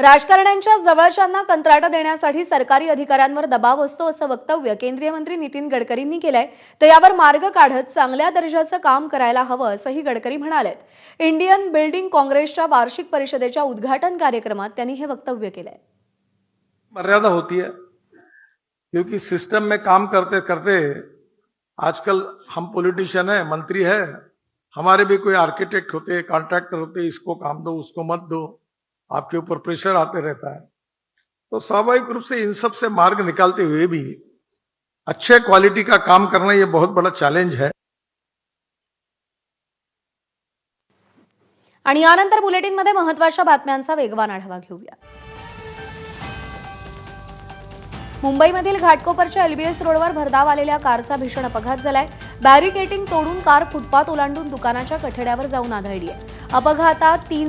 राजकारण्यांच्या जवळच्यांना कंत्राट देण्यासाठी सरकारी अधिकाऱ्यांवर दबाव असतो असं वक्तव्य केंद्रीय मंत्री नितीन गडकरींनी केलंय। तर यावर मार्ग काढत चांगल्या दर्जाचं काम करायला हवं असंही गडकरी म्हणालेत। इंडियन बिल्डिंग काँग्रेसच्या वार्षिक परिषदेच्या उद्घाटन कार्यक्रमात त्यांनी हे वक्तव्य केलंय। मर्यादा होती है, क्योंकि सिस्टम में काम करते करते आजकल हम पॉलिटिशियन है, मंत्री है, हमारे भी कोई आर्किटेक्ट होते, कॉन्ट्रैक्टर होते, इसको काम दो, उसको मत दो, आपके ऊपर प्रेशर आते रहता है। तो स्वाभाविक रूप से इन सब से मार्ग निकालते हुए भी अच्छे क्वालिटी का काम करना ये बहुत बड़ा चैलेंज है। आणि यानंतर बुलेटिनमध्ये महत्त्वाच्या बातम्यांचा वेगवान आढावा घेऊया। मुंबईमधील घाटकोपरच्या एलबीएस रोडवर भरधाव आलेल्या कारचा भीषण अपघात झालाय। बॅरिकेटिंग तोडून कार फुटपाथ ओलांडून दुकानाच्या कठड्यावर जाऊन आदळली आहे। अपघातात 3